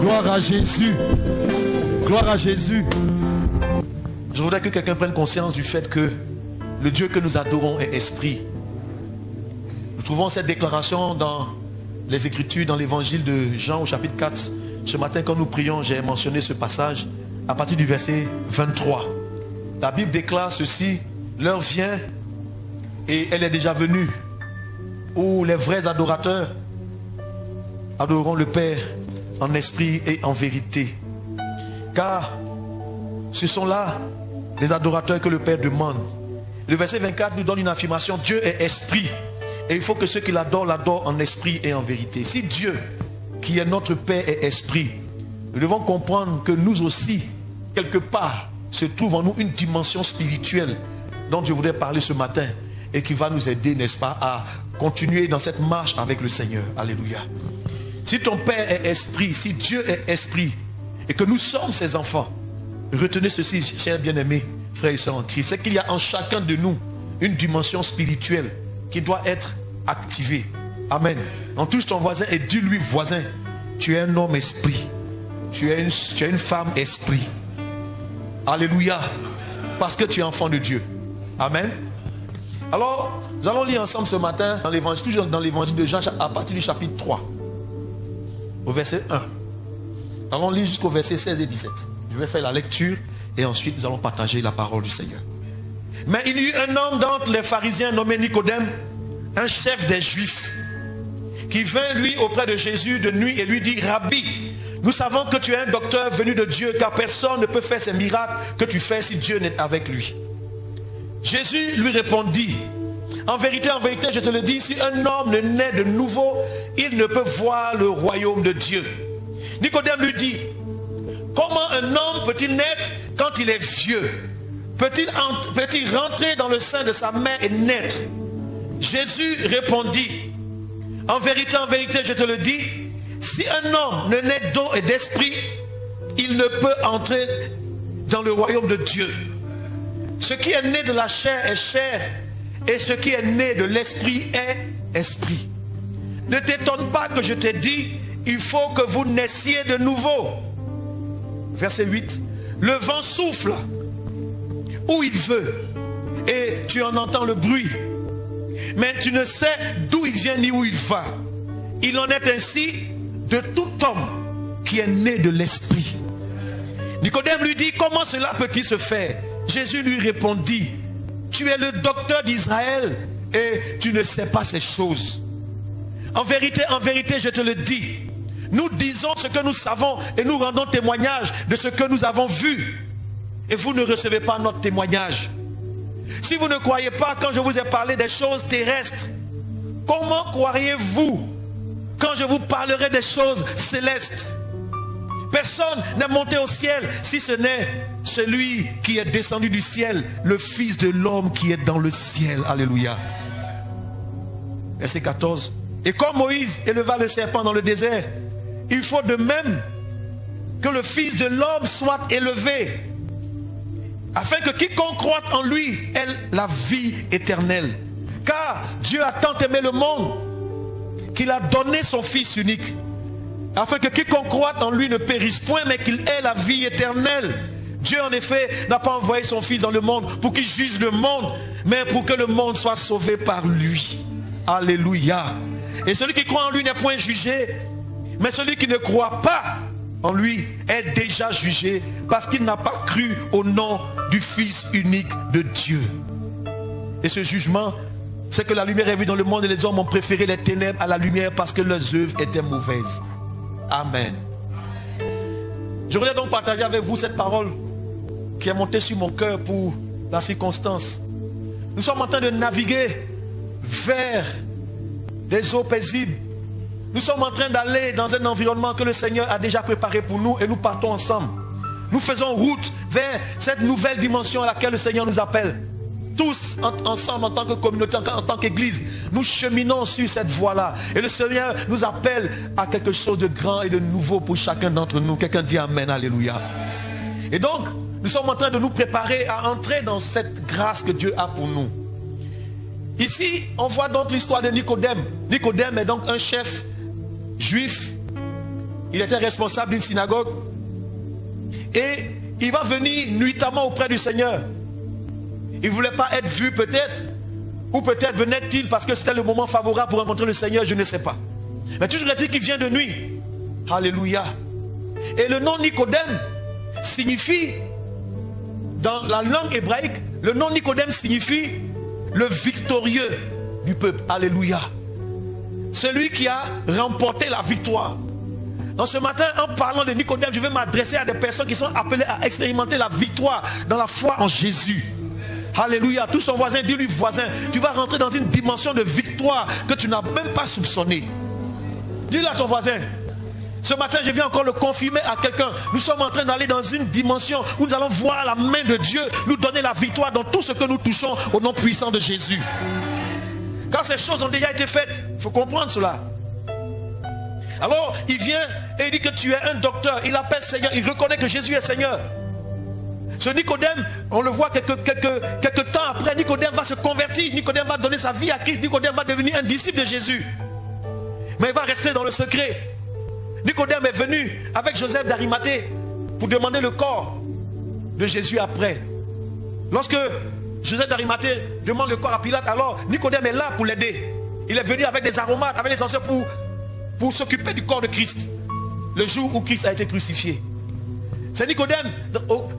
Gloire à Jésus. Gloire à Jésus. Je voudrais que quelqu'un prenne conscience du fait que le Dieu que nous adorons est esprit. Nous trouvons cette déclaration dans les Écritures, dans l'évangile de Jean au chapitre 4. Ce matin, quand nous prions, j'ai mentionné ce passage à partir du verset 23. La Bible déclare ceci: l'heure vient, et elle est déjà venue, où les vrais adorateurs adoreront le Père en esprit et en vérité. Car ce sont là les adorateurs que le Père demande. Le verset 24 nous donne une affirmation: Dieu est esprit, et il faut que ceux qui l'adorent, l'adorent en esprit et en vérité. Si Dieu, qui est notre Père, est esprit, nous devons comprendre que nous aussi, quelque part, se trouve en nous une dimension spirituelle dont je voudrais parler ce matin et qui va nous aider, n'est-ce pas, à continuer dans cette marche avec le Seigneur. Alléluia. Si ton Père est esprit, si Dieu est esprit et que nous sommes ses enfants, retenez ceci, chers bien-aimés, frères et sœurs en Christ, c'est qu'il y a en chacun de nous une dimension spirituelle qui doit être activée. Amen. On touche ton voisin et dis-lui: voisin, tu es un homme esprit. Tu es une femme esprit. Alléluia. Parce que tu es enfant de Dieu. Amen. Alors, nous allons lire ensemble ce matin dans l'évangile, toujours dans l'évangile de Jean, à partir du chapitre 3, au verset 1. Nous allons lire jusqu'au verset 16 et 17. Je vais faire la lecture et ensuite nous allons partager la parole du Seigneur. Mais il y eut un homme d'entre les pharisiens nommé Nicodème, un chef des Juifs, qui vint lui auprès de Jésus de nuit et lui dit: Rabbi, nous savons que tu es un docteur venu de Dieu, car personne ne peut faire ces miracles que tu fais si Dieu n'est avec lui. Jésus lui répondit: en vérité, je te le dis, si un homme ne naît de nouveau, il ne peut voir le royaume de Dieu. Nicodème lui dit: comment un homme peut-il naître quand il est vieux? Peut-il rentrer dans le sein de sa mère et naître? Jésus répondit: en vérité, je te le dis, si un homme ne naît d'eau et d'esprit, il ne peut entrer dans le royaume de Dieu. Ce qui est né de la chair est chair, et ce qui est né de l'esprit est esprit. Ne t'étonne pas que je t'ai dit: il faut que vous naissiez de nouveau. Verset 8. Le vent souffle où il veut, et tu en entends le bruit, mais tu ne sais d'où il vient ni où il va. Il en est ainsi de tout homme qui est né de l'esprit. Nicodème lui dit: comment cela peut-il se faire? Jésus lui répondit: tu es le docteur d'Israël et tu ne sais pas ces choses. En vérité, je te le dis, nous disons ce que nous savons et nous rendons témoignage de ce que nous avons vu, et vous ne recevez pas notre témoignage. Si vous ne croyez pas quand je vous ai parlé des choses terrestres, comment croiriez-vous quand je vous parlerai des choses célestes? Personne n'est monté au ciel si ce n'est celui qui est descendu du ciel, le Fils de l'homme qui est dans le ciel. Alléluia. Verset 14. Et comme Moïse éleva le serpent dans le désert, il faut de même que le Fils de l'homme soit élevé, afin que quiconque croit en lui ait la vie éternelle. Car Dieu a tant aimé le monde qu'il a donné son Fils unique, afin que quiconque croit en lui ne périsse point, mais qu'il ait la vie éternelle. Dieu en effet n'a pas envoyé son Fils dans le monde pour qu'il juge le monde, mais pour que le monde soit sauvé par lui. Alléluia. Et celui qui croit en lui n'est point jugé, mais celui qui ne croit pas en lui est déjà jugé, parce qu'il n'a pas cru au nom du Fils unique de Dieu. Et ce jugement, c'est que la lumière est venue dans le monde et les hommes ont préféré les ténèbres à la lumière parce que leurs œuvres étaient mauvaises. Amen. Je voudrais donc partager avec vous cette parole qui est montée sur mon cœur pour la circonstance. Nous sommes en train de naviguer vers des eaux paisibles. Nous sommes en train d'aller dans un environnement que le Seigneur a déjà préparé pour nous et nous partons ensemble. Nous faisons route vers cette nouvelle dimension à laquelle le Seigneur nous appelle. Tous ensemble en tant que communauté, en tant qu'église, nous cheminons sur cette voie-là. Et le Seigneur nous appelle à quelque chose de grand et de nouveau pour chacun d'entre nous. Quelqu'un dit Amen, Alléluia. Et donc, nous sommes en train de nous préparer à entrer dans cette grâce que Dieu a pour nous. Ici, on voit donc l'histoire de Nicodème. Nicodème est donc un chef juif Il était responsable d'une synagogue. Et il va venir nuitamment auprès du Seigneur. Il ne voulait pas être vu peut-être. Ou peut-être venait-il parce que c'était le moment favorable pour rencontrer le Seigneur, je ne sais pas. Mais toujours est-il qu'il vient de nuit. Alléluia. Et le nom Nicodème signifie, dans la langue hébraïque, le nom Nicodème signifie le victorieux du peuple. Alléluia. Celui qui a remporté la victoire. Donc ce matin, en parlant de Nicodème, je vais m'adresser à des personnes qui sont appelées à expérimenter la victoire dans la foi en Jésus. Alléluia. Touche ton voisin, dis-lui voisin, tu vas rentrer dans une dimension de victoire que tu n'as même pas soupçonnée. Dis-le à ton voisin. Ce matin, je viens encore le confirmer à quelqu'un. Nous sommes en train d'aller dans une dimension où nous allons voir la main de Dieu nous donner la victoire dans tout ce que nous touchons au nom puissant de Jésus. Quand ces choses ont déjà été faites, il faut comprendre cela. Alors, il vient et il dit que tu es un docteur. Il appelle Seigneur, il reconnaît que Jésus est Seigneur. Ce Nicodème, on le voit quelques temps après, Nicodème va se convertir. Nicodème va donner sa vie à Christ. Nicodème va devenir un disciple de Jésus. Mais il va rester dans le secret. Nicodème est venu avec Joseph d'Arimathée pour demander le corps de Jésus après. Lorsque Joseph d'Arimathée demande le corps à Pilate, alors Nicodème est là pour l'aider. Il est venu avec des aromates, avec des encens pour s'occuper du corps de Christ. Le jour où Christ a été crucifié. C'est Nicodème,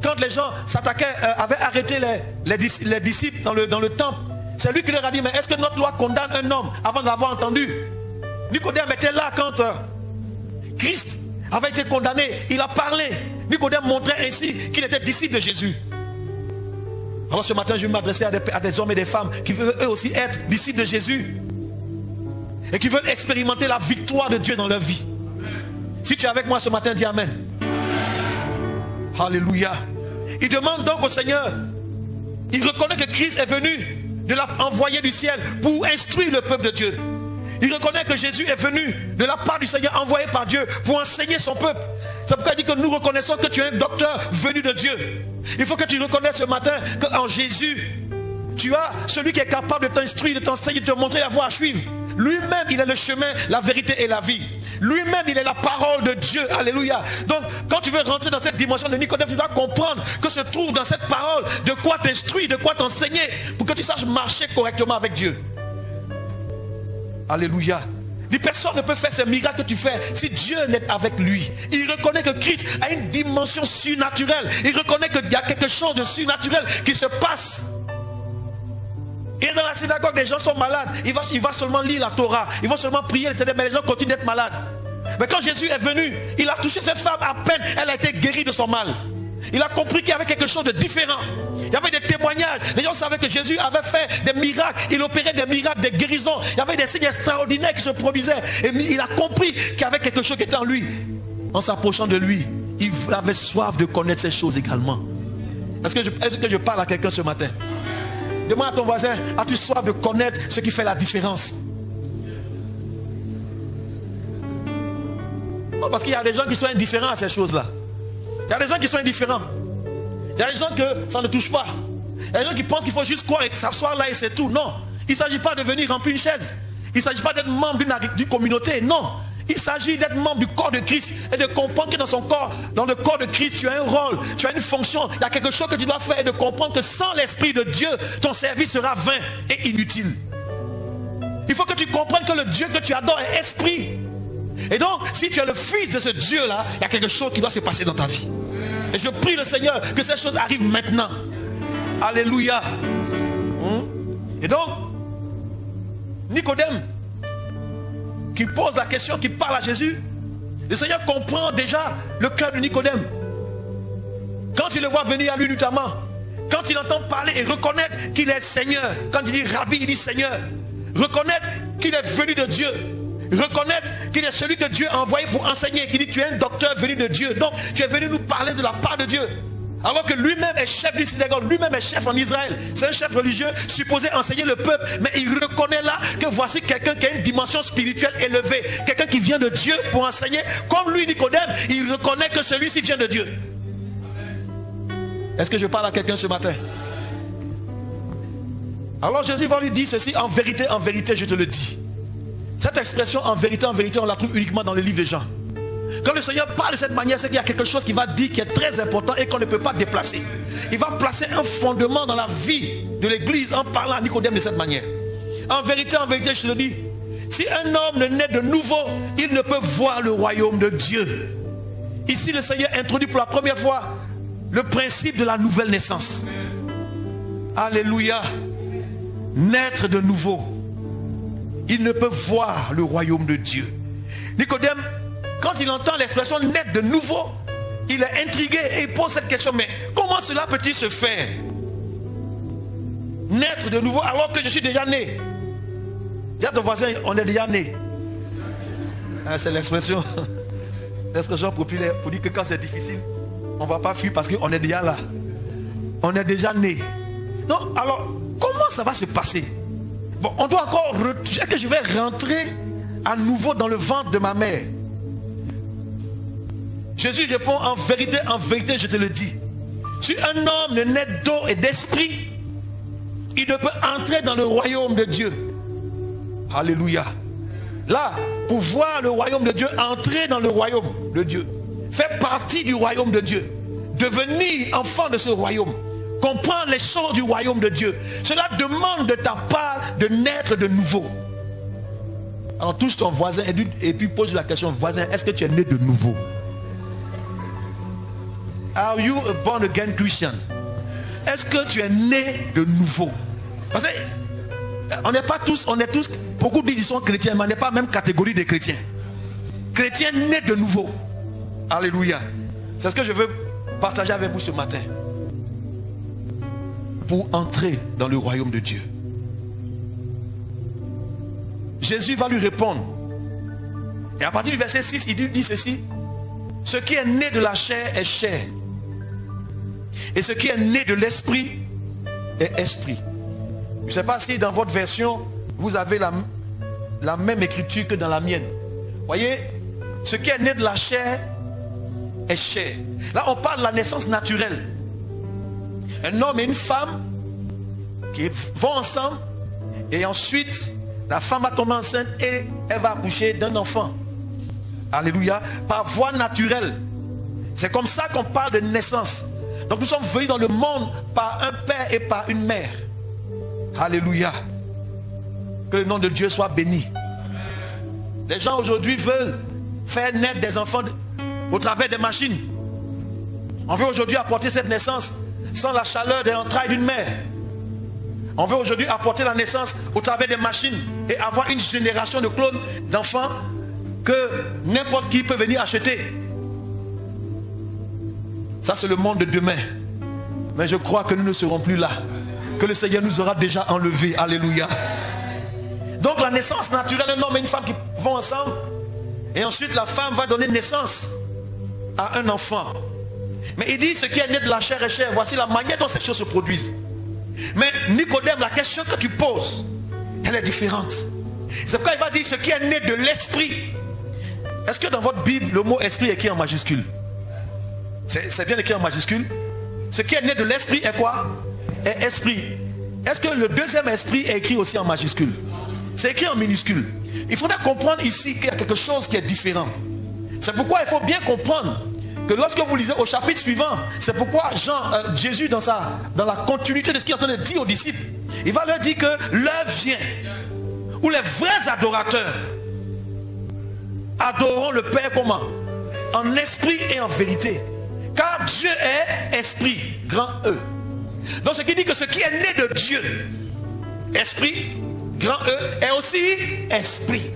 quand les gens s'attaquaient, avaient arrêté les disciples dans le temple. C'est lui qui leur a dit, mais est-ce que notre loi condamne un homme avant de l'avoir entendu? Nicodème était là quand Christ avait été condamné. Il a parlé. Nicodème montrait ainsi qu'il était disciple de Jésus. Alors ce matin, je vais m'adresser à des hommes et des femmes qui veulent eux aussi être disciples de Jésus. Et qui veulent expérimenter la victoire de Dieu dans leur vie. Si tu es avec moi ce matin, dis Amen. Alléluia. Il demande donc au Seigneur. Il reconnaît que Christ est venu de l'envoyer du ciel pour instruire le peuple de Dieu. Il reconnaît que Jésus est venu de la part du Seigneur, envoyé par Dieu pour enseigner son peuple. C'est pourquoi il dit que nous reconnaissons que tu es un docteur venu de Dieu. Il faut que tu reconnaisses ce matin qu'en Jésus, tu as celui qui est capable de t'instruire, de t'enseigner, de te montrer la voie à suivre. Lui-même, il est le chemin, la vérité et la vie. Lui-même, il est la parole de Dieu. Alléluia. Donc, quand tu veux rentrer dans cette dimension de Nicodème, tu dois comprendre que se trouve dans cette parole de quoi t'instruire, de quoi t'enseigner, pour que tu saches marcher correctement avec Dieu. Alléluia. Personne ne peut faire ces miracles que tu fais si Dieu n'est avec lui. Il reconnaît que Christ a une dimension surnaturelle. Il reconnaît qu'il y a quelque chose de surnaturel qui se passe. Et dans la synagogue, les gens sont malades. Il va seulement lire la Torah. Ils vont seulement prier l'éternel, mais les gens continuent d'être malades. Mais quand Jésus est venu, il a touché cette femme à peine. Elle a été guérie de son mal. Il a compris qu'il y avait quelque chose de différent. Il y avait des témoignages. Les gens savaient que Jésus avait fait des miracles. Il opérait des miracles, des guérisons. Il y avait des signes extraordinaires qui se produisaient. Et il a compris qu'il y avait quelque chose qui était en lui. En s'approchant de lui, il avait soif de connaître ces choses également. Est-ce que je parle à quelqu'un ce matin? Demande à ton voisin, as-tu soif de connaître ce qui fait la différence? Non, parce qu'il y a des gens qui sont indifférents à ces choses-là. Il y a des gens qui sont indifférents. Il y a des gens que ça ne touche pas. Il y a des gens qui pensent qu'il faut juste croire et s'asseoir là et c'est tout. Non. Il ne s'agit pas de venir remplir une chaise. Il ne s'agit pas d'être membre d'une communauté. Non. Il s'agit d'être membre du corps de Christ et de comprendre que dans son corps, dans le corps de Christ, tu as un rôle, tu as une fonction. Il y a quelque chose que tu dois faire et de comprendre que sans l'Esprit de Dieu, ton service sera vain et inutile. Il faut que tu comprennes que le Dieu que tu adores est esprit. Et donc, si tu es le fils de ce Dieu-là, il y a quelque chose qui doit se passer dans ta vie. Et je prie le Seigneur que ces choses arrivent maintenant. Alléluia. Et donc, Nicodème, qui pose la question, qui parle à Jésus, le Seigneur comprend déjà le cœur de Nicodème. Quand il le voit venir à lui notamment, quand il entend parler et reconnaître qu'il est Seigneur, quand il dit Rabbi, il dit Seigneur, reconnaître qu'il est venu de Dieu, reconnaître qu'il est celui que Dieu a envoyé pour enseigner, qu'il dit tu es un docteur venu de Dieu, donc tu es venu nous parler de la part de Dieu. Alors que lui-même est chef d'une synagogue, lui-même est chef en Israël. C'est un chef religieux supposé enseigner le peuple. Mais il reconnaît là que voici quelqu'un qui a une dimension spirituelle élevée. Quelqu'un qui vient de Dieu pour enseigner. Comme lui, Nicodème, il reconnaît que celui-ci vient de Dieu. Est-ce que je parle à quelqu'un ce matin? Alors Jésus va lui dire ceci, en vérité, je te le dis. Cette expression en vérité, on la trouve uniquement dans le livre de Jean. Quand le Seigneur parle de cette manière, c'est qu'il y a quelque chose qui va dire qui est très important et qu'on ne peut pas déplacer. Il va placer un fondement dans la vie de l'église en parlant à Nicodème de cette manière. En vérité, je te le dis, si un homme ne naît de nouveau, il ne peut voir le royaume de Dieu. Ici, le Seigneur introduit pour la première fois le principe de la nouvelle naissance. Alléluia. Naître de nouveau. Il ne peut voir le royaume de Dieu. Nicodème, quand il entend l'expression naître de nouveau, il est intrigué et il pose cette question, mais comment cela peut-il se faire? Naître de nouveau alors que je suis déjà né. Dis à ton voisin, on est déjà né. Ah, c'est l'expression populaire pour dire que quand c'est difficile, on ne va pas fuir parce qu'on est déjà là. On est déjà né. Non, alors, comment ça va se passer? Bon, on doit encore... Est-ce que je vais rentrer à nouveau dans le ventre de ma mère? Jésus répond, en vérité, je te le dis. Si un homme ne naît d'eau et d'esprit, il ne peut entrer dans le royaume de Dieu. Alléluia. Là, pour voir le royaume de Dieu, entrer dans le royaume de Dieu, faire partie du royaume de Dieu, devenir enfant de ce royaume, comprendre les choses du royaume de Dieu, cela demande de ta part de naître de nouveau. Alors touche ton voisin et puis pose la question, voisin, est-ce que tu es né de nouveau? Are you a born again Christian? Est-ce que tu es né de nouveau? Parce que on n'est pas tous, beaucoup disent qu'ils sont chrétiens, mais on n'est pas la même catégorie de chrétiens. Chrétiens nés de nouveau. Alléluia. C'est ce que je veux partager avec vous ce matin. Pour entrer dans le royaume de Dieu. Jésus va lui répondre. Et à partir du verset 6, il dit ceci. Ce qui est né de la chair est chair. Et ce qui est né de l'esprit est esprit. Je ne sais pas si dans votre version, vous avez la même écriture que dans la mienne. Voyez, ce qui est né de la chair est chair. Là, on parle de la naissance naturelle. Un homme et une femme qui vont ensemble et ensuite, la femme va tomber enceinte et elle va accoucher d'un enfant. Alléluia. Par voie naturelle. C'est comme ça qu'on parle de naissance. Donc nous sommes venus dans le monde par un père et par une mère. Alléluia. Que le nom de Dieu soit béni. Les gens aujourd'hui veulent faire naître des enfants au travers des machines. On veut aujourd'hui apporter cette naissance sans la chaleur des entrailles d'une mère. On veut aujourd'hui apporter la naissance au travers des machines et avoir une génération de clones d'enfants que n'importe qui peut venir acheter. Ça, c'est le monde de demain. Mais je crois que nous ne serons plus là. Que le Seigneur nous aura déjà enlevés. Alléluia. Donc la naissance naturelle, un homme et une femme qui vont ensemble. Et ensuite la femme va donner naissance à un enfant. Mais il dit ce qui est né de la chair est chair. Voici la manière dont ces choses se produisent. Mais Nicodème, la question que tu poses, elle est différente. C'est pourquoi il va dire ce qui est né de l'esprit. Est-ce que dans votre Bible, le mot esprit est écrit en majuscule? C'est bien écrit en majuscule. Ce qui est né de l'esprit est quoi? Est esprit. Est-ce que le deuxième esprit est écrit aussi en majuscule? C'est écrit en minuscule. Il faudra comprendre ici qu'il y a quelque chose qui est différent. C'est pourquoi il faut bien comprendre que lorsque vous lisez au chapitre suivant, c'est pourquoi Jésus dans la continuité de ce qu'il est en train de dire aux disciples, il va leur dire que l'heure vient où les vrais adorateurs adoreront le Père comment? En esprit et en vérité. Car Dieu est esprit, grand E. Donc ce qui dit que ce qui est né de Dieu, esprit, grand E, est aussi esprit.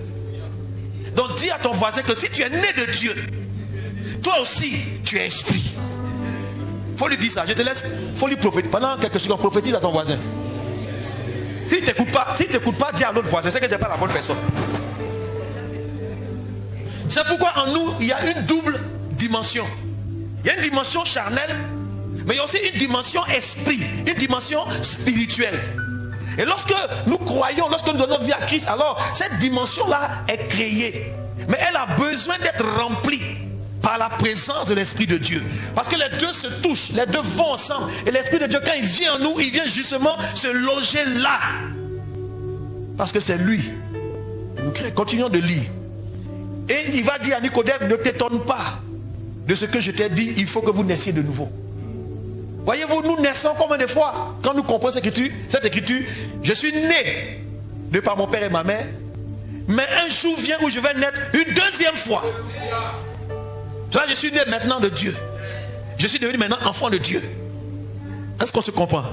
Donc dis à ton voisin que si tu es né de Dieu, toi aussi tu es esprit. Faut lui dire ça, je te laisse, faut lui prophétiser. Pendant quelques secondes, prophétise à ton voisin. S'il ne t'écoute pas, dis à l'autre voisin, c'est que ce n'est pas la bonne personne. C'est pourquoi en nous, il y a une double dimension. Il y a une dimension charnelle, mais il y a aussi une dimension esprit, une dimension spirituelle. Et lorsque nous croyons, lorsque nous donnons notre vie à Christ, alors cette dimension-là est créée. Mais elle a besoin d'être remplie par la présence de l'Esprit de Dieu. Parce que les deux se touchent, les deux vont ensemble. Et l'Esprit de Dieu, quand il vient en nous, il vient justement se loger là. Parce que c'est lui. Continuons de lire. Et il va dire à Nicodème, ne t'étonne pas de ce que je t'ai dit, il faut que vous naissiez de nouveau. Voyez-vous, nous naissons combien de fois quand nous comprenons cette écriture, je suis né de par mon père et ma mère, mais un jour vient où je vais naître une deuxième fois. Là, je suis né maintenant de Dieu. Je suis devenu maintenant enfant de Dieu. Est-ce qu'on se comprend?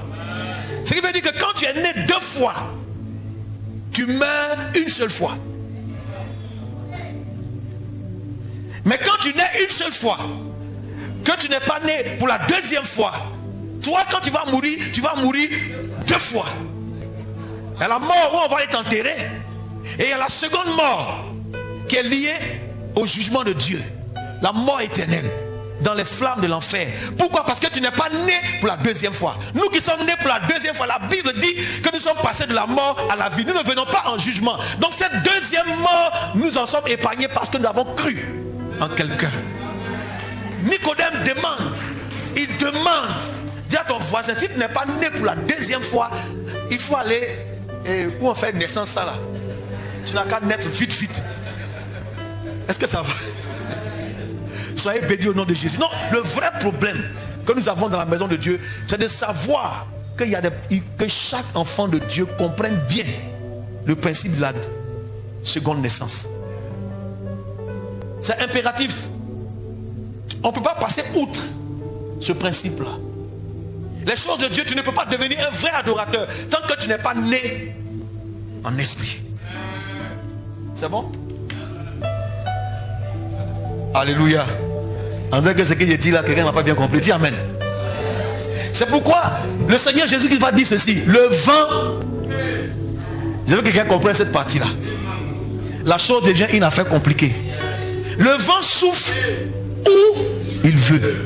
Ce qui veut dire que quand tu es né deux fois, tu meurs une seule fois. Mais quand tu nais une seule fois, que tu n'es pas né pour la deuxième fois, toi quand tu vas mourir deux fois. Il y a la mort où on va être enterré. Et il y a la seconde mort qui est liée au jugement de Dieu. La mort éternelle dans les flammes de l'enfer. Pourquoi? Parce que tu n'es pas né pour la deuxième fois. Nous qui sommes nés pour la deuxième fois, la Bible dit que nous sommes passés de la mort à la vie. Nous ne venons pas en jugement. Donc cette deuxième mort, nous en sommes épargnés parce que nous avons cru en quelqu'un. Nicodème demande, il demande, dis à ton voisin, si tu n'es pas né pour la deuxième fois, il faut aller où on fait naissance ça là. Tu n'as qu'à naître vite. Est-ce que ça va? Soyez bénis au nom de Jésus. Non, le vrai problème que nous avons dans la maison de Dieu, c'est de savoir que chaque enfant de Dieu comprenne bien le principe de la seconde naissance. C'est impératif. On ne peut pas passer outre ce principe-là. Les choses de Dieu, tu ne peux pas devenir un vrai adorateur tant que tu n'es pas né en esprit. C'est bon? Alléluia. En vrai que ce que je dis là, quelqu'un n'a pas bien compris. Dis amen. C'est pourquoi le Seigneur Jésus qui va dire ceci. Le vent. Je veux que quelqu'un comprenne cette partie-là. La chose devient une affaire compliquée. Le vent souffle où il veut.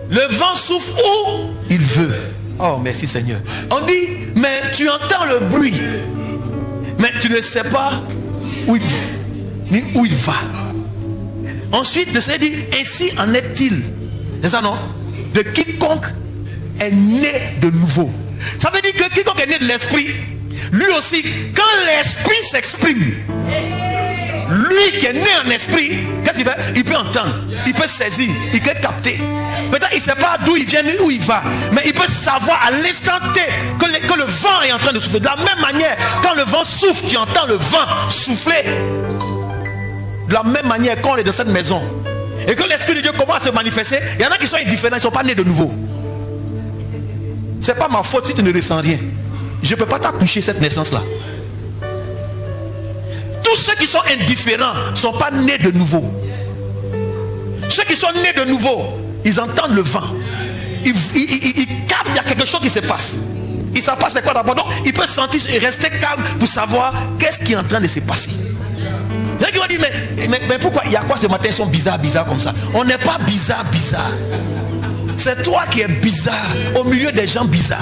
Le vent souffle où il veut. Oh merci Seigneur. On dit, mais tu entends le bruit, mais tu ne sais pas où il va, ni où il va. Ensuite le Seigneur dit, ainsi en est-il. C'est ça non? De quiconque est né de nouveau. Ça veut dire que quiconque est né de l'esprit, lui aussi, quand l'esprit s'exprime, lui qui est né en esprit, qu'est-ce qu'il fait? Il peut entendre, il peut saisir, il peut capter. Peut-être il ne sait pas d'où il vient ni où il va, mais il peut savoir à l'instant T que le vent est en train de souffler. De la même manière, quand le vent souffle, tu entends le vent souffler. De la même manière, quand on est dans cette maison et que l'Esprit de Dieu commence à se manifester, il y en a qui sont indifférents, ils ne sont pas nés de nouveau. Ce n'est pas ma faute si tu ne ressens rien. Je ne peux pas t'accoucher cette naissance-là. Tous ceux qui sont indifférents ne sont pas nés de nouveau. Ceux qui sont nés de nouveau, ils entendent le vent. Ils captent, il y a quelque chose qui se passe. Il se passe quoi d'abord? Donc, ils peuvent sentir et rester calme pour savoir qu'est-ce qui est en train de se passer. Il y a qui vont dire, mais pourquoi? Il y a quoi ce matin? Ils sont bizarres comme ça. On n'est pas bizarre. C'est toi qui es bizarre au milieu des gens bizarres.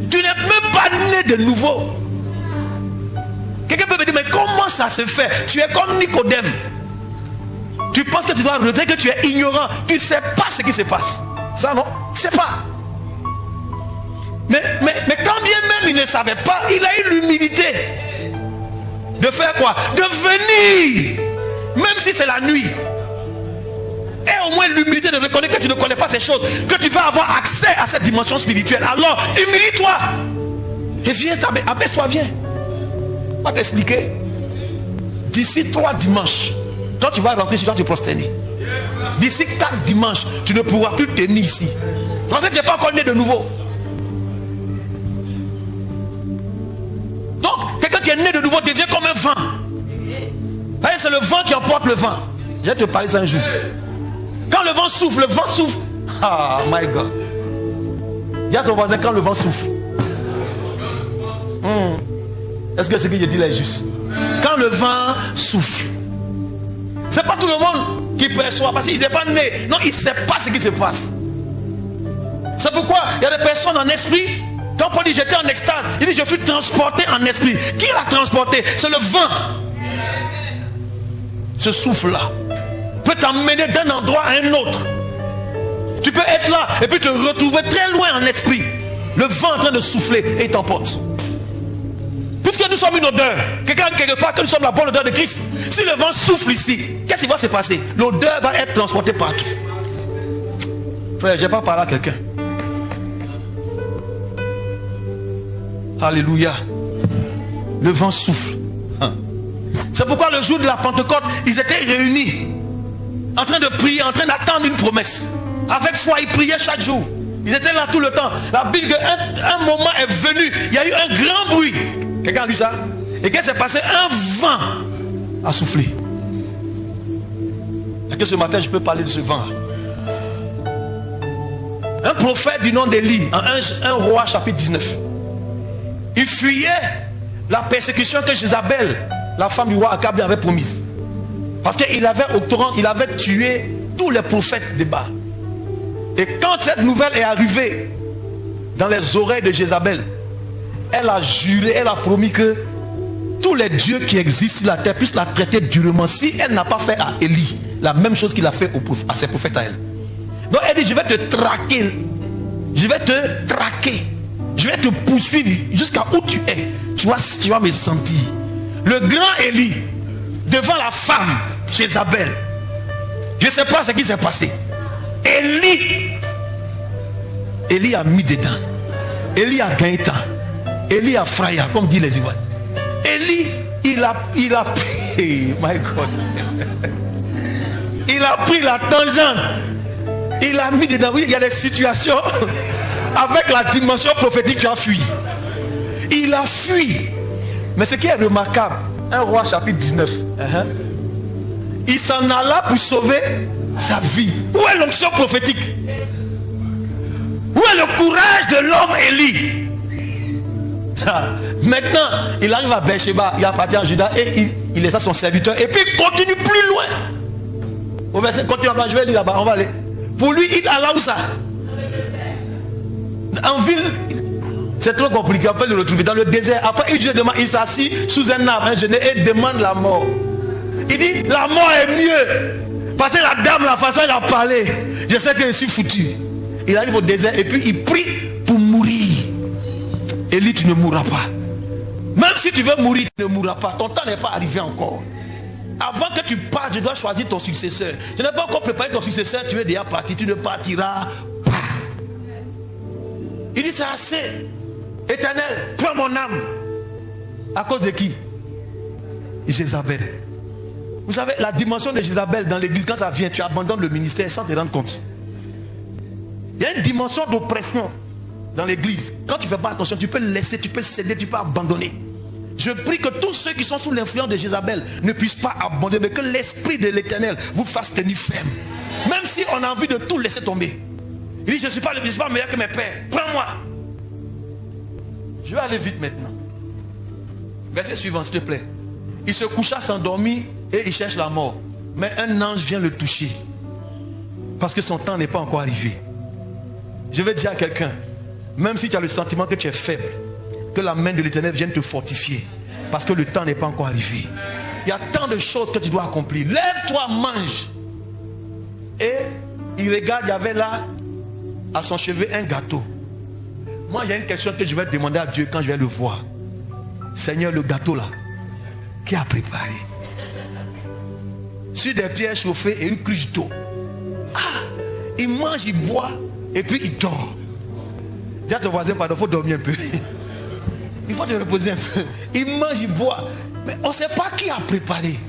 Tu n'es même pas né de nouveau. Quelqu'un peut me dire, mais comment ça se fait? Tu es comme Nicodème. Tu penses que tu dois redire que tu es ignorant. Tu ne sais pas ce qui se passe. Ça non? Tu ne sais pas. Mais quand bien même il ne savait pas, il a eu l'humilité de faire quoi? De venir. Même si c'est la nuit. Et au moins l'humilité de reconnaître que tu ne connais pas ces choses. Que tu vas avoir accès à cette dimension spirituelle. Alors, humilie-toi. Et viens, abaisse-toi, viens. On va t'expliquer. D'ici 3 dimanches, quand tu vas rentrer, tu vas te prosterner. D'ici 4 dimanches, tu ne pourras plus tenir ici. Parce que tu n'es pas encore né de nouveau. Donc, quelqu'un qui est né de nouveau devient comme un vent. C'est le vent qui emporte le vent. Je vais te parler ça un jour. Quand le vent souffle, Ah, my God. Dis à ton voisin, quand le vent souffle. Est-ce que ce que je dis là est juste? Quand le vent souffle. C'est pas tout le monde qui perçoit parce qu'il n'est pas né. Non, il ne sait pas ce qui se passe. C'est pourquoi il y a des personnes en esprit. Quand Paul dit j'étais en extase, il dit je fus transporté en esprit. Qui l'a transporté? C'est le vent. Ce souffle-là peut t'emmener d'un endroit à un autre. Tu peux être là et puis te retrouver très loin en esprit. Le vent en train de souffler et il t'emporte. Puisque que nous sommes une odeur, quelqu'un dit quelque part que nous sommes la bonne odeur de Christ. Si le vent souffle ici, qu'est-ce qui va se passer? L'odeur va être transportée partout. Frère, je n'ai pas parlé à quelqu'un. Alléluia. Le vent souffle. C'est pourquoi le jour de la Pentecôte, ils étaient réunis, en train de prier, en train d'attendre une promesse. Avec foi, ils priaient chaque jour. Ils étaient là tout le temps. La Bible dit qu'un moment est venu, il y a eu un grand bruit. Quelqu'un a lu ça? Et qu'est-ce qui s'est passé? Un vent a soufflé. Est-ce que ce matin je peux parler de ce vent? Un prophète du nom d'Élie, en 1 roi chapitre 19. Il fuyait la persécution que Jézabel, la femme du roi Akab, lui avait promise. Parce qu'il avait tué tous les prophètes de Baal. Et quand cette nouvelle est arrivée dans les oreilles de Jézabel, elle a juré, elle a promis que tous les dieux qui existent sur la terre puissent la traiter durement. Si elle n'a pas fait à Élie la même chose qu'il a fait à ses prophètes à elle. Donc elle dit, je vais te traquer. Je vais te traquer. Je vais te poursuivre jusqu'à où tu es. Tu vas me sentir. Le grand Élie, devant la femme Jézabel, je ne sais pas ce qui s'est passé. Élie a mis dedans. Élie a gagné temps. Élie a fraya, comme dit les Ivoiriens. Élie, il a pris, my God. Il a pris la tangente. Il a mis dedans. Oui, il y a des situations avec la dimension prophétique, tu as fui. Il a fui. Mais ce qui est remarquable, 1 roi chapitre 19, il s'en alla pour sauver sa vie. Où est l'onction prophétique? Où est le courage de l'homme Élie? Maintenant, il arrive à Beersheba, il appartient à Juda et il laisse son serviteur. Et puis il continue plus loin. Au verset, continue là-bas, je vais lire là-bas, on va aller. Pour lui, il alla où ça? En ville, c'est trop compliqué, on peut le retrouver dans le désert. Après, il s'assit sous un arbre, un jeûne, et demande la mort. Il dit, la mort est mieux. Parce que la dame, la façon dont elle a parlé, je sais que je suis foutu. Il arrive au désert et puis il prie pour mourir. Élie, tu ne mourras pas. Même si tu veux mourir, tu ne mourras pas. Ton temps n'est pas arrivé encore. Avant que tu partes, je dois choisir ton successeur. Je n'ai pas encore préparé ton successeur, tu es déjà parti, tu ne partiras pas. Il dit, c'est assez. Éternel, prends mon âme. À cause de qui? Jézabel. Vous savez, la dimension de Jézabel dans l'église, quand ça vient, tu abandonnes le ministère sans te rendre compte. Il y a une dimension d'oppression dans l'église. Quand tu ne fais pas attention, tu peux laisser, tu peux céder, tu peux abandonner. Je prie que tous ceux qui sont sous l'influence de Jézabel ne puissent pas abandonner, mais que l'esprit de l'Éternel vous fasse tenir ferme. Même si on a envie de tout laisser tomber. Il dit, je ne suis pas meilleur que mes pères. Prends-moi. Je vais aller vite maintenant. Verset suivant, s'il te plaît. Il se coucha, s'endormit et il cherche la mort. Mais un ange vient le toucher. Parce que son temps n'est pas encore arrivé. Je vais dire à quelqu'un, même si tu as le sentiment que tu es faible, que la main de l'Éternel vienne te fortifier. Parce que le temps n'est pas encore arrivé. Il y a tant de choses que tu dois accomplir. Lève-toi, mange. Et il regarde, il y avait là, à son chevet, un gâteau. Moi, il y a une question que je vais demander à Dieu quand je vais le voir. Seigneur, le gâteau là, qui a préparé? Sur des pierres chauffées et une cruche d'eau. Ah, il mange, il boit, et puis il dort. Dis à ton voisin, pardon, il faut dormir un peu. Il faut te reposer un peu. Il mange, il boit. Mais on ne sait pas qui a préparé.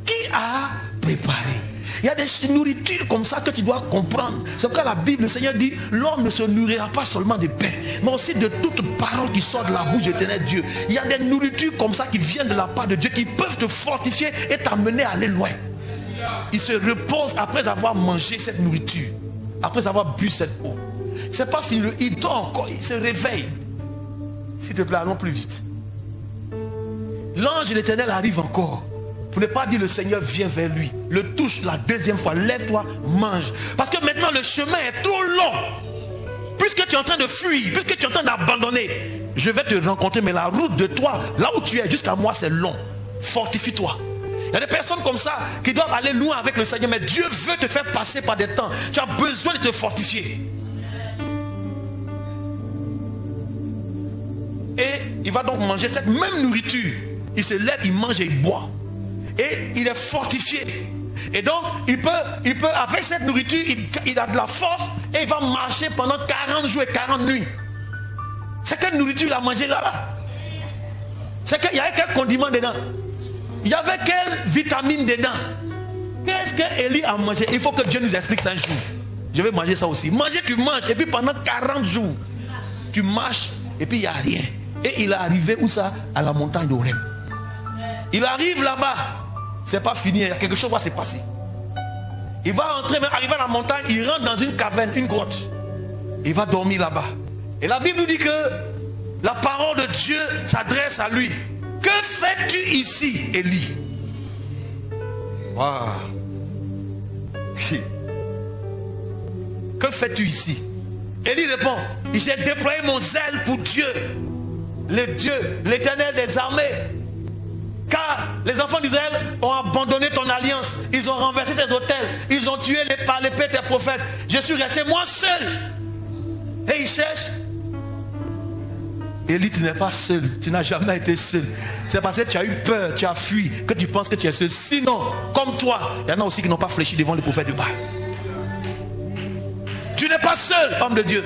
Qui a préparé? Il y a des nourritures comme ça que tu dois comprendre. C'est pourquoi la Bible, le Seigneur dit, l'homme ne se nourrira pas seulement de pain, mais aussi de toute parole qui sort de la bouche de l'Éternel Dieu. Il y a des nourritures comme ça qui viennent de la part de Dieu, qui peuvent te fortifier et t'amener à aller loin. Il se repose après avoir mangé cette nourriture, après avoir bu cette eau. C'est pas fini, il dort encore, il se réveille. S'il te plaît, allons plus vite. L'ange de l'Éternel arrive encore. Pour ne pas dire le Seigneur vient vers lui. Le touche la deuxième fois. Lève-toi, mange. Parce que maintenant le chemin est trop long. Puisque tu es en train de fuir, puisque tu es en train d'abandonner, je vais te rencontrer. Mais la route de toi, là où tu es, jusqu'à moi, c'est long. Fortifie-toi. Il y a des personnes comme ça qui doivent aller loin avec le Seigneur. Mais Dieu veut te faire passer par des temps. Tu as besoin de te fortifier. et il va donc manger cette même nourriture. Il se lève, il mange et il boit. Et il est fortifié. Et donc, il peut avec cette nourriture, il a de la force et il va marcher pendant 40 jours et 40 nuits. C'est quelle nourriture il a mangé là-bas? C'est qu'il y avait quel condiment dedans? Il y avait quelle vitamine dedans? Qu'est-ce qu'Élie a mangé? Il faut que Dieu nous explique ça un jour. Je vais manger ça aussi. Manger, tu manges. Et puis pendant 40 jours, tu marches et puis il n'y a rien. Et il est arrivé où ça? À la montagne d'Horeb. Il arrive là-bas. C'est pas fini. Il y a quelque chose qui va se passer. Il va entrer, mais arriver à la montagne, il rentre dans une caverne, une grotte. Il va dormir là-bas. Et la Bible nous dit que la parole de Dieu s'adresse à lui. Que fais-tu ici, Élie? Wow. Que fais-tu ici? Élie répond, j'ai déployé mon zèle pour Dieu, l'Éternel des armées. Car les enfants d'Israël ont abandonné ton alliance. Ils ont renversé tes autels. Ils ont tué par l'épée tes prophètes. Je suis resté moi seul. Et il cherche. Élie, tu n'es pas seul. Tu n'as jamais été seul. C'est parce que tu as eu peur, tu as fui, que tu penses que tu es seul. Sinon, comme toi, il y en a aussi qui n'ont pas fléchi devant le prophète de Baal. Tu n'es pas seul, homme de Dieu.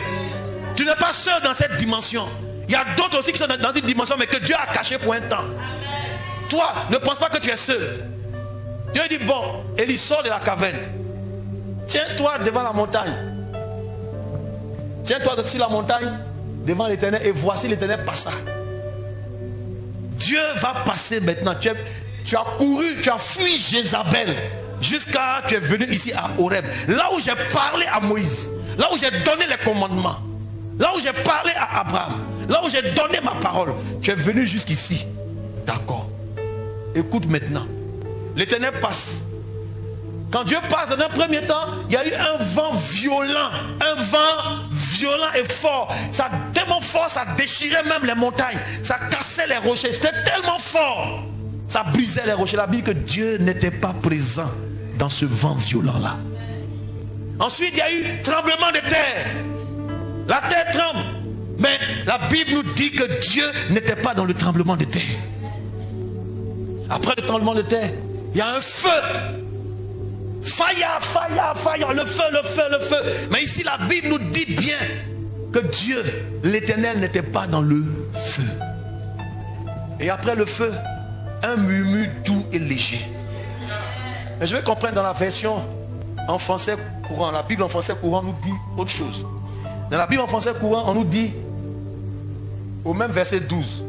Tu n'es pas seul dans cette dimension. Il y a d'autres aussi qui sont dans cette dimension, mais que Dieu a caché pour un temps. Toi, ne pense pas que tu es seul. Dieu dit, bon, Élie, sort de la caverne. Tiens-toi devant la montagne. Tiens-toi sur la montagne, devant l'Éternel, et voici l'Éternel passa. Dieu va passer maintenant. Tu as couru, tu as fui Jézabel, jusqu'à tu es venu ici à Horeb. Là où j'ai parlé à Moïse, là où j'ai donné les commandements, là où j'ai parlé à Abraham, là où j'ai donné ma parole, tu es venu jusqu'ici. D'accord. Écoute maintenant. L'Éternel passe. Quand Dieu passe, dans un premier temps, il y a eu un vent violent. Un vent violent et fort. Ça tellement fort, ça déchirait même les montagnes. Ça cassait les rochers. C'était tellement fort. Ça brisait les rochers. La Bible dit que Dieu n'était pas présent dans ce vent violent-là. Ensuite, il y a eu tremblement de terre. La terre tremble. Mais la Bible nous dit que Dieu n'était pas dans le tremblement de terre. Après le tremblement de terre, il y a un feu. Fire, fire, fire, le feu, le feu, le feu. Mais ici, la Bible nous dit bien que Dieu, l'Éternel, n'était pas dans le feu. Et après le feu, un murmure doux et léger. Mais je vais comprendre dans la version en français courant. La Bible en français courant nous dit autre chose. Dans la Bible en français courant, on nous dit, au même verset 12,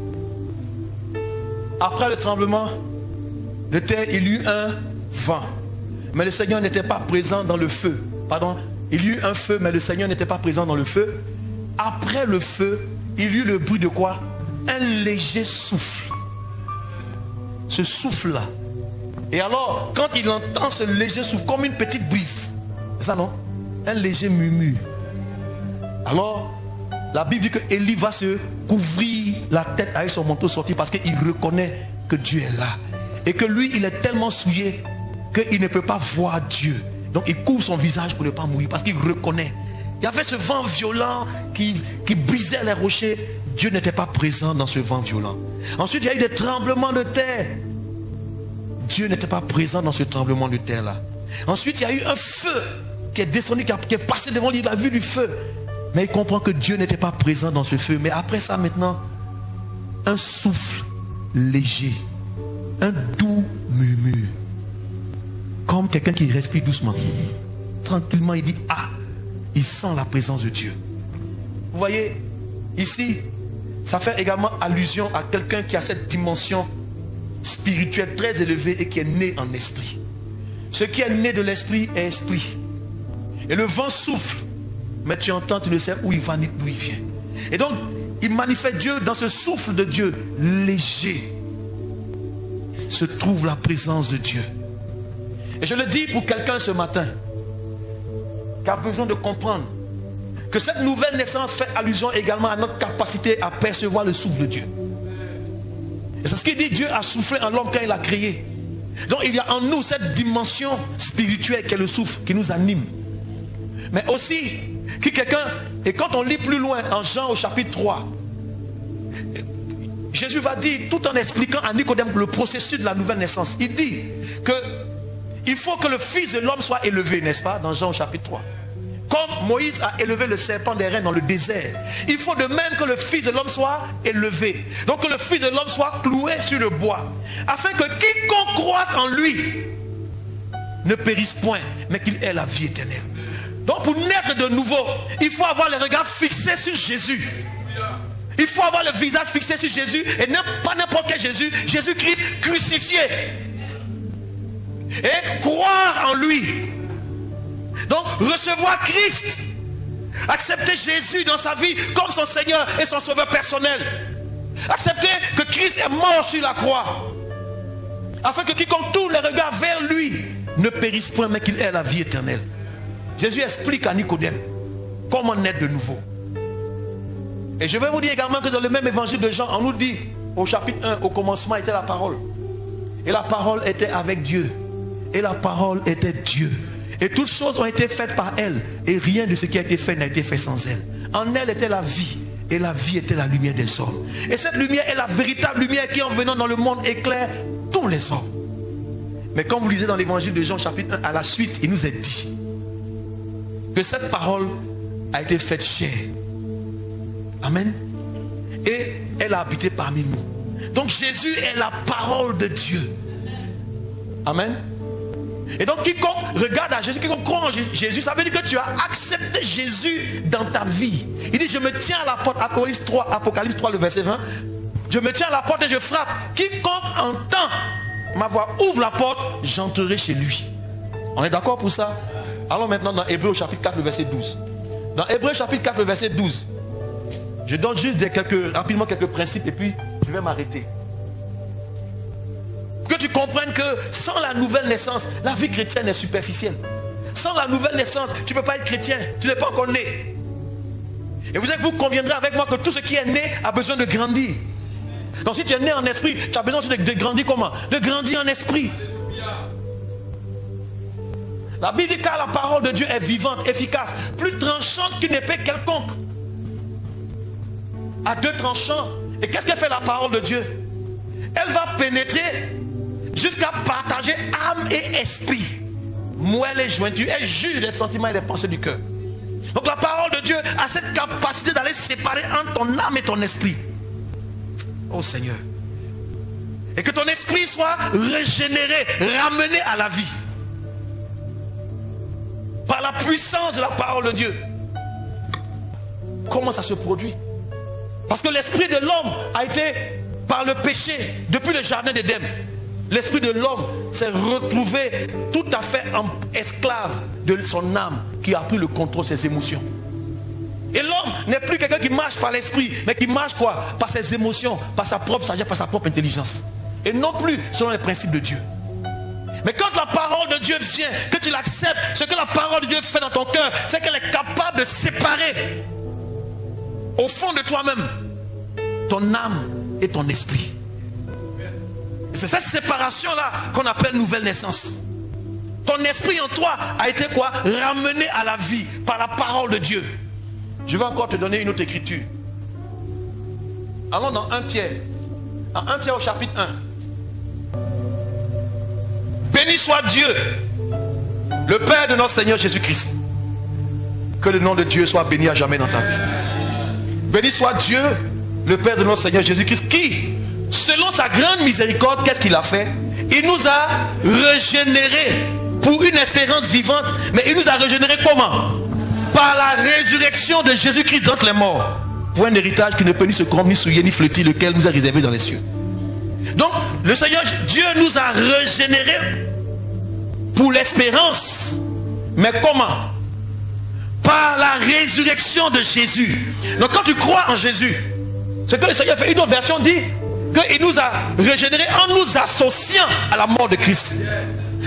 après le tremblement de terre, il y eut un vent. Mais le Seigneur n'était pas présent dans le feu. Pardon, il y eut un feu, mais le Seigneur n'était pas présent dans le feu. Après le feu, il y eut le bruit de quoi? Un léger souffle. Ce souffle-là. Et alors, quand il entend ce léger souffle, comme une petite brise, c'est ça non? Un léger murmure. Alors, la Bible dit que Élie va se couvrir la tête avec son manteau sorti parce qu'il reconnaît que Dieu est là. Et que lui, il est tellement souillé qu'il ne peut pas voir Dieu. Donc il couvre son visage pour ne pas mourir parce qu'il reconnaît. Il y avait ce vent violent qui brisait les rochers. Dieu n'était pas présent dans ce vent violent. Ensuite, il y a eu des tremblements de terre. Dieu n'était pas présent dans ce tremblement de terre-là. Ensuite, il y a eu un feu qui est descendu, qui est passé devant lui. Il a vu du feu. Mais il comprend que Dieu n'était pas présent dans ce feu. Mais après ça, maintenant, un souffle léger. Un doux murmure. Comme quelqu'un qui respire doucement. Tranquillement, il dit, ah, il sent la présence de Dieu. Vous voyez, ici, ça fait également allusion à quelqu'un qui a cette dimension spirituelle très élevée et qui est né en esprit. Ce qui est né de l'esprit est esprit. Et le vent souffle, mais tu entends, tu ne sais où il va ni d'où il vient. Et donc, il manifeste Dieu dans ce souffle de Dieu léger. Se trouve la présence de Dieu. Et je le dis pour quelqu'un ce matin qui a besoin de comprendre que cette nouvelle naissance fait allusion également à notre capacité à percevoir le souffle de Dieu. Et c'est ce qu'il dit, Dieu a soufflé en l'homme quand il l'a créé. Donc il y a en nous cette dimension spirituelle qui est le souffle qui nous anime. Mais aussi, qui quelqu'un, et quand on lit plus loin en Jean au chapitre 3, Jésus va dire, tout en expliquant à Nicodème le processus de la nouvelle naissance, il dit que il faut que le Fils de l'homme soit élevé, n'est-ce pas, dans Jean chapitre 3. Comme Moïse a élevé le serpent des reins dans le désert, il faut de même que le Fils de l'homme soit élevé. Donc que le Fils de l'homme soit cloué sur le bois, afin que quiconque croit en lui ne périsse point, mais qu'il ait la vie éternelle. Donc pour naître de nouveau, il faut avoir le regard fixé sur Jésus. Il faut avoir le visage fixé sur Jésus, et pas n'importe quel Jésus, Jésus-Christ crucifié. Et croire en lui. Donc recevoir Christ, accepter Jésus dans sa vie comme son Seigneur et son Sauveur personnel. Accepter que Christ est mort sur la croix, afin que quiconque tourne les regards vers lui ne périsse point, mais qu'il ait la vie éternelle. Jésus explique à Nicodème comment naître de nouveau. Et je vais vous dire également que dans le même évangile de Jean, on nous dit au chapitre 1, au commencement était la parole. Et la parole était avec Dieu. Et la parole était Dieu. Et toutes choses ont été faites par elle. Et rien de ce qui a été fait n'a été fait sans elle. En elle était la vie. Et la vie était la lumière des hommes. Et cette lumière est la véritable lumière qui, en venant dans le monde, éclaire tous les hommes. Mais quand vous lisez dans l'évangile de Jean chapitre 1, à la suite, il nous est dit que cette parole a été faite chair. Amen. Et elle a habité parmi nous. Donc Jésus est la parole de Dieu. Amen. Et donc quiconque regarde à Jésus, quiconque croit en Jésus, ça veut dire que tu as accepté Jésus dans ta vie. Il dit, je me tiens à la porte, Apocalypse 3, le verset 20. Je me tiens à la porte et je frappe. Quiconque entend ma voix, ouvre la porte, j'entrerai chez lui. On est d'accord pour ça? Allons maintenant dans Hébreux chapitre 4, le verset 12. Dans Hébreux chapitre 4, le verset 12. Je donne juste rapidement quelques principes et puis je vais m'arrêter. Que tu comprennes que sans la nouvelle naissance, la vie chrétienne est superficielle. Sans la nouvelle naissance, tu ne peux pas être chrétien. Tu n'es pas encore né. Et vous conviendrez avec moi que tout ce qui est né a besoin de grandir. Donc si tu es né en esprit, tu as besoin aussi de grandir comment? De grandir en esprit. La Bible dit car la parole de Dieu est vivante, efficace, plus tranchante qu'une épée quelconque. À deux tranchants. Et qu'est-ce qu'elle fait la parole de Dieu? Elle va pénétrer jusqu'à partager âme et esprit, moelle et jointure. Elle juge les sentiments et les pensées du cœur. Donc la parole de Dieu a cette capacité d'aller séparer entre ton âme et ton esprit. Oh Seigneur. Et que ton esprit soit régénéré, ramené à la vie. Par la puissance de la parole de Dieu. Comment ça se produit? Parce que l'esprit de l'homme a été, par le péché, depuis le jardin d'Éden, l'esprit de l'homme s'est retrouvé tout à fait esclave de son âme qui a pris le contrôle de ses émotions. Et l'homme n'est plus quelqu'un qui marche par l'esprit, mais qui marche quoi? Par ses émotions, par sa propre sagesse, par sa propre intelligence. Et non plus selon les principes de Dieu. Mais quand la parole de Dieu vient, que tu l'acceptes, ce que la parole de Dieu fait dans ton cœur, c'est qu'elle est capable de séparer au fond de toi-même ton âme et ton esprit. C'est cette séparation-là qu'on appelle nouvelle naissance. Ton esprit en toi a été quoi? Ramené à la vie par la parole de Dieu. Je vais encore te donner une autre écriture. Allons dans 1 Pierre. En 1 Pierre au chapitre 1. Béni soit Dieu, le Père de notre Seigneur Jésus-Christ. Que le nom de Dieu soit béni à jamais dans ta vie. Béni soit Dieu, le Père de notre Seigneur Jésus-Christ, qui, selon sa grande miséricorde, qu'est-ce qu'il a fait? Il nous a régénérés pour une espérance vivante. Mais il nous a régénérés comment? Par la résurrection de Jésus-Christ d'entre les morts. Pour un héritage qui ne peut ni se corrompre, ni souiller, ni flotter, lequel nous a réservé dans les cieux. Donc, le Seigneur, Dieu nous a régénérés pour l'espérance. Mais comment? Par la résurrection de Jésus. Donc quand tu crois en Jésus, ce que le Seigneur fait, une autre version dit qu'il nous a régénérés en nous associant à la mort de Christ.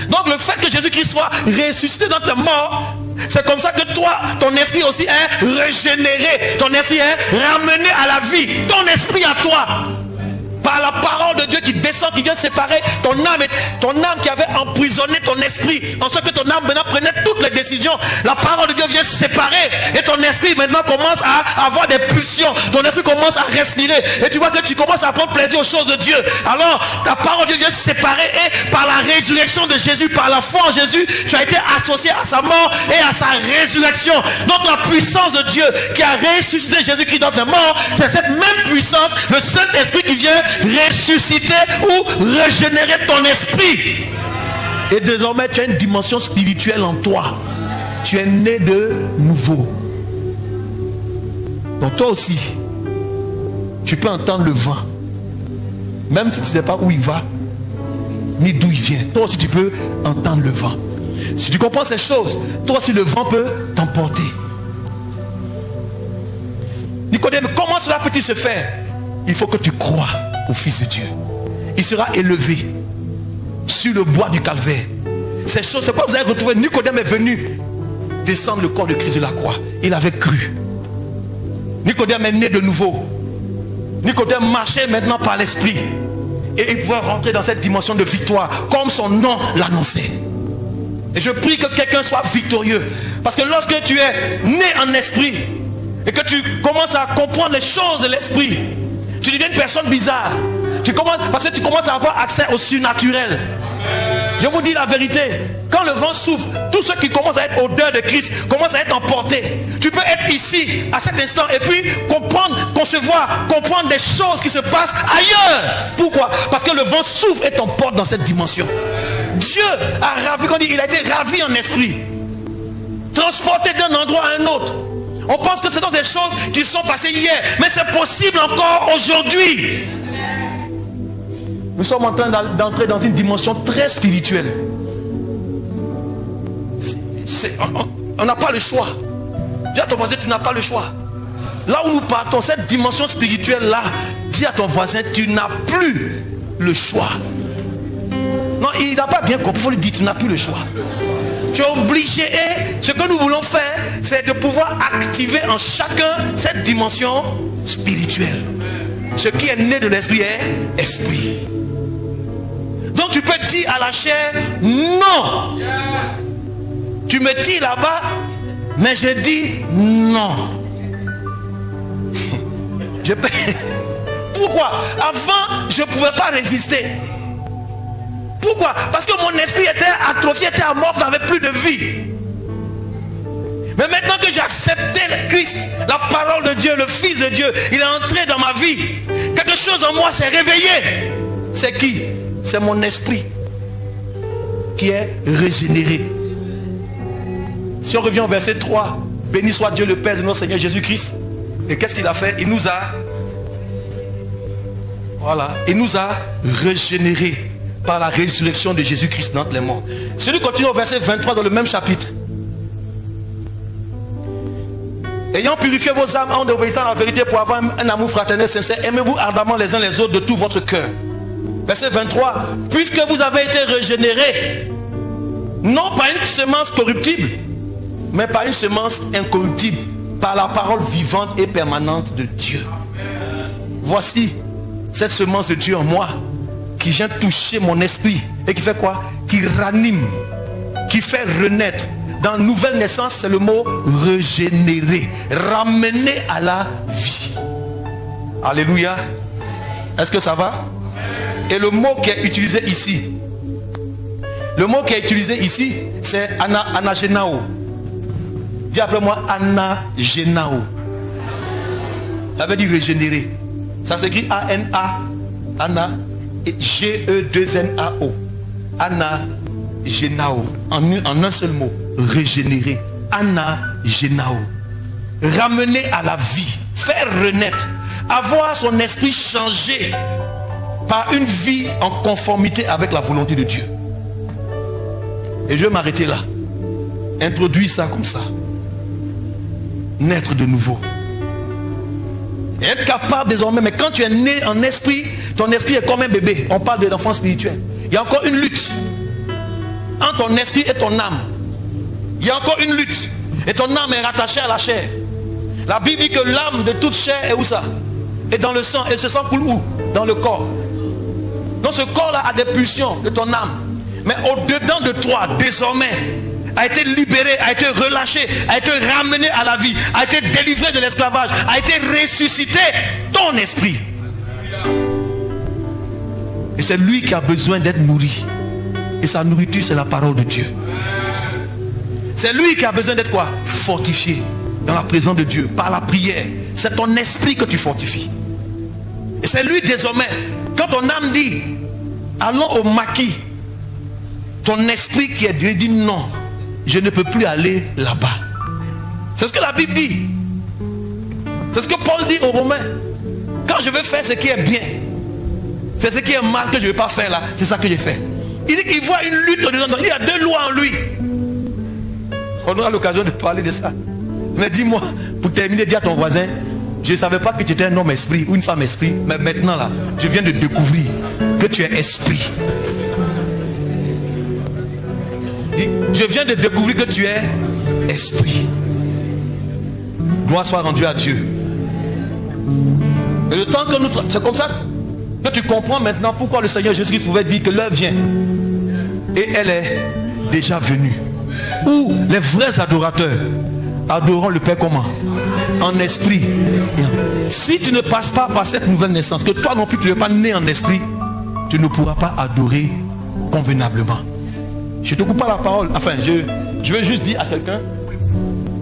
Donc le fait que Jésus-Christ soit ressuscité dans tes morts, c'est comme ça que toi, ton esprit aussi est régénéré. Ton esprit est ramené à la vie. Ton esprit à toi Par la parole de Dieu qui descend, qui vient séparer ton âme qui avait emprisonné ton esprit, en sorte que ton âme maintenant prenait toutes les décisions. La parole de Dieu vient séparer et ton esprit maintenant commence à avoir des pulsions. Ton esprit commence à respirer et tu vois que tu commences à prendre plaisir aux choses de Dieu. Alors ta parole de Dieu vient séparer et par la résurrection de Jésus, par la foi en Jésus, tu as été associé à sa mort et à sa résurrection. Donc la puissance de Dieu qui a ressuscité Jésus-Christ dans les morts, c'est cette même puissance, le Saint-Esprit qui vient ressusciter ou régénérer ton esprit. Et désormais tu as une dimension spirituelle en toi. Tu es né de nouveau. Donc toi aussi, tu peux entendre le vent, même si tu ne sais pas où il va ni d'où il vient. Toi aussi tu peux entendre le vent. Si tu comprends ces choses, toi aussi le vent peut t'emporter. Nicodème, comment cela peut-il se faire? Il faut que tu crois au Fils de Dieu. Il sera élevé sur le bois du calvaire. Ces choses, c'est quoi vous avez retrouvé? Nicodème est venu descendre le corps de Christ de la croix. Il avait cru. Nicodème est né de nouveau. Nicodème marchait maintenant par l'esprit. Et il pouvait rentrer dans cette dimension de victoire, comme son nom l'annonçait. Et je prie que quelqu'un soit victorieux. Parce que lorsque tu es né en esprit, et que tu commences à comprendre les choses de l'esprit, tu deviens une personne bizarre. Parce que tu commences à avoir accès au surnaturel. Je vous dis la vérité, quand le vent souffle, tous ceux qui commencent à être odeur de Christ commencent à être emportés. Tu peux être ici à cet instant et puis comprendre des choses qui se passent ailleurs. Pourquoi? Parce que le vent souffle et t'emporte dans cette dimension. Dieu a ravi, il a été ravi en esprit, transporté d'un endroit à un autre. On pense que ce sont des choses qui sont passées hier, mais c'est possible encore aujourd'hui. Nous sommes en train d'entrer dans une dimension très spirituelle. On n'a pas le choix. Dis à ton voisin, tu n'as pas le choix. Là où nous partons, cette dimension spirituelle là, dis à ton voisin, tu n'as plus le choix. Non, il n'a pas bien compris, il faut lui dire, tu n'as plus le choix. Tu es obligé, et ce que nous voulons faire, c'est de pouvoir activer en chacun cette dimension spirituelle. Ce qui est né de l'esprit est esprit. Donc tu peux dire à la chair, non. Tu me dis là-bas, mais je dis non. Pourquoi? Avant, je ne pouvais pas résister. Pourquoi? Parce que mon esprit était atrophié, était amorphe, n'avait plus de vie. Mais maintenant que j'ai accepté le Christ, la parole de Dieu, le Fils de Dieu, il est entré dans ma vie. Quelque chose en moi s'est réveillé. C'est qui? C'est mon esprit qui est régénéré. Si on revient au verset 3, béni soit Dieu le Père de notre Seigneur Jésus-Christ. Et qu'est-ce qu'il a fait? Il nous a régénérés par la résurrection de Jésus-Christ d'entre les morts. Celui continue au verset 23 dans le même chapitre. Ayant purifié vos âmes en obéissant à la vérité pour avoir un amour fraternel sincère, aimez-vous ardemment les uns les autres de tout votre cœur. Verset 23. Puisque vous avez été régénérés, non par une semence corruptible, mais par une semence incorruptible, par la parole vivante et permanente de Dieu. Voici cette semence de Dieu en moi, qui vient toucher mon esprit et qui fait quoi? Qui ranime, qui fait renaître. Dans nouvelle naissance, c'est le mot régénérer, ramener à la vie. Alléluia. Est-ce que ça va? Et le mot qui est utilisé ici, c'est anagenao. Dis après moi, anagenao. Ça veut dire régénérer. Ça s'écrit A-N-A, Ana, et G-E-2-N-A-O. Anagenao. En un seul mot, régénérer. Anagenao. Ramener à la vie, faire renaître, avoir son esprit changé par une vie en conformité avec la volonté de Dieu. Et je vais m'arrêter là. Introduis ça comme ça. Naître de nouveau. Et être capable désormais, mais quand tu es né en esprit, ton esprit est comme un bébé. On parle de l'enfant spirituel. Il y a encore une lutte entre ton esprit et ton âme. Il y a encore une lutte. Et ton âme est rattachée à la chair. La Bible dit que l'âme de toute chair est où ça? et dans le sang. Et ce sang coule où? Dans le corps. Donc ce corps-là a des pulsions de ton âme. Mais au-dedans de toi, désormais, a été libéré, a été relâché, a été ramené à la vie, a été délivré de l'esclavage, a été ressuscité ton esprit. Et c'est lui qui a besoin d'être nourri. Et sa nourriture, c'est la parole de Dieu. C'est lui qui a besoin d'être quoi? Fortifié dans la présence de Dieu, par la prière. C'est ton esprit que tu fortifies. Et c'est lui désormais, quand ton âme dit, allons au maquis, ton esprit qui est Dieu dit non, je ne peux plus aller là-bas. C'est ce que la Bible dit. C'est ce que Paul dit aux Romains. Quand je veux faire ce qui est bien, c'est ce qui est mal que je ne vais pas faire là, c'est ça que je fais. Il dit qu'il voit une lutte au-dedans. Il y a deux lois en lui. On aura l'occasion de parler de ça. Mais dis-moi, pour terminer, dis à ton voisin, je ne savais pas que tu étais un homme esprit ou une femme esprit, mais maintenant là, je viens de découvrir que tu es esprit. Je viens de découvrir que tu es esprit. Gloire soit rendue à Dieu. Et le temps que nous... C'est comme ça que tu comprends maintenant pourquoi le Seigneur Jésus-Christ pouvait dire que l'heure vient. Et elle est déjà venue. Où les vrais adorateurs adoreront le Père comment? En esprit. Si tu ne passes pas par cette nouvelle naissance, que toi non plus tu n'es pas né en esprit, tu ne pourras pas adorer convenablement. Je ne te coupe pas la parole. Enfin, je veux juste dire à quelqu'un,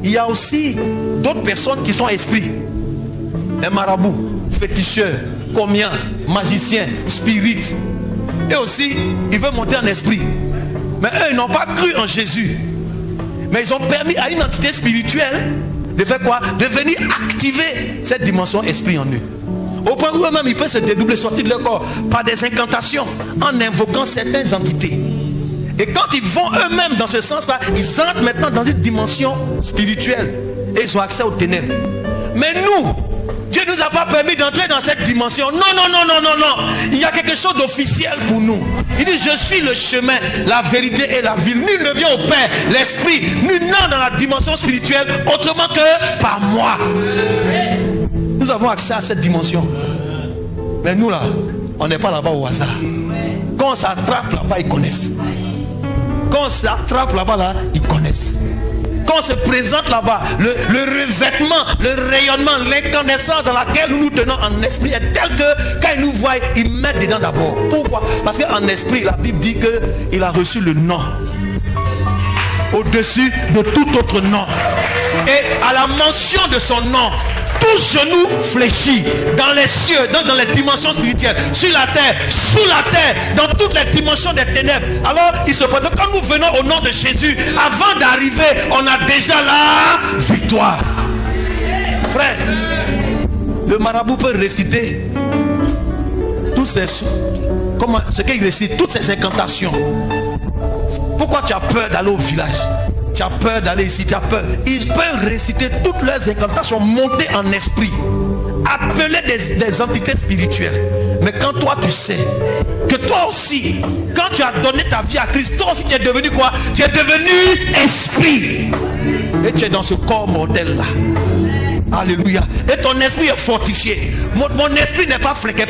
il y a aussi d'autres personnes qui sont esprits. Un marabout, féticheur, comien, magicien, spirit. Et aussi, ils veulent monter en esprit. Mais eux, ils n'ont pas cru en Jésus. Mais ils ont permis à une entité spirituelle de faire quoi? De venir activer cette dimension esprit en eux. Au point où eux-mêmes, ils peuvent se dédoubler, sortir de leur corps par des incantations en invoquant certaines entités. Et quand ils vont eux-mêmes dans ce sens-là, ils entrent maintenant dans une dimension spirituelle. Et ils ont accès aux ténèbres. Mais nous, Dieu ne nous a pas permis d'entrer dans cette dimension. Non, non, non, non, non, non. Il y a quelque chose d'officiel pour nous. Il dit, je suis le chemin, la vérité et la vie. Nul ne vient au Père, l'esprit. Nul n'entre dans la dimension spirituelle autrement que par moi. Nous avons accès à cette dimension. Mais nous là, on n'est pas là-bas au hasard. Quand on s'attrape là-bas, ils connaissent. Quand on s'attrape là-bas, là, ils connaissent. Quand on se présente là-bas, le revêtement, le rayonnement, l'incandescence dans laquelle nous nous tenons en esprit est tel que quand ils nous voient, ils mettent dedans d'abord. Pourquoi? Parce qu'en esprit, la Bible dit qu'il a reçu le nom au-dessus de tout autre nom. Et à la mention de son nom, tout genou fléchit dans les cieux, dans les dimensions spirituelles, sur la terre, sous la terre, dans toutes les dimensions des ténèbres. Alors il se présente. Quand nous venons au nom de Jésus, avant d'arriver, on a déjà la victoire. Frère, le marabout peut réciter toutes ces, ce qu'il récite, toutes ces incantations. Pourquoi tu as peur d'aller au village? Tu as peur d'aller ici, tu as peur. Ils peuvent réciter toutes leurs incantations, monter en esprit, appeler des entités spirituelles. Mais quand toi tu sais que toi aussi, quand tu as donné ta vie à Christ, toi aussi tu es devenu quoi? Tu es devenu esprit. Et tu es dans ce corps mortel là. Alléluia. Et ton esprit est fortifié. Mon esprit n'est pas fléqué.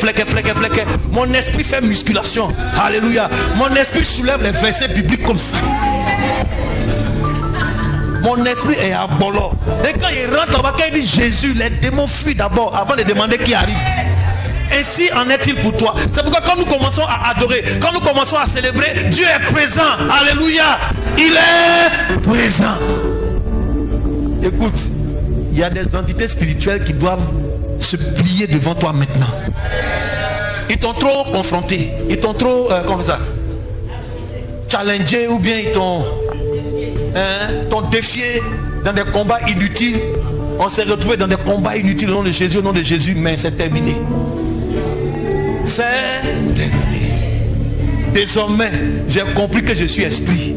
Mon esprit fait musculation. Alléluia. Mon esprit soulève les versets bibliques comme ça. Mon esprit est à bolo. Et quand il rentre là-bas, quand il dit Jésus, les démons fuient d'abord avant de demander qui arrive. Ainsi en est-il pour toi. C'est pourquoi quand nous commençons à adorer, quand nous commençons à célébrer, Dieu est présent. Alléluia. Il est présent. Écoute, il y a des entités spirituelles qui doivent se plier devant toi maintenant. Ils t'ont trop confronté. Ils t'ont trop, comment ça, challengé, ou bien ils t'ont défié dans des combats inutiles. On s'est retrouvé dans des combats inutiles au nom de Jésus, mais c'est terminé. C'est terminé. Désormais, j'ai compris que je suis esprit.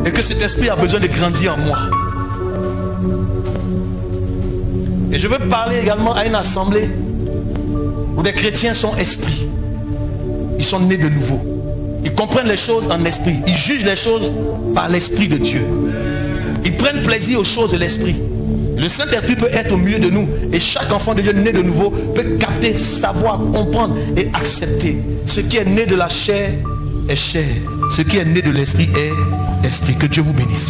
Et que cet esprit a besoin de grandir en moi. Et je veux parler également à une assemblée où des chrétiens sont esprits. Ils sont nés de nouveau. Ils comprennent les choses en esprit. Ils jugent les choses par l'esprit de Dieu. Ils prennent plaisir aux choses de l'esprit. Le Saint-Esprit peut être au milieu de nous. Et chaque enfant de Dieu né de nouveau peut capter, savoir, comprendre et accepter. Ce qui est né de la chair est chair. Ce qui est né de l'esprit est esprit. Que Dieu vous bénisse.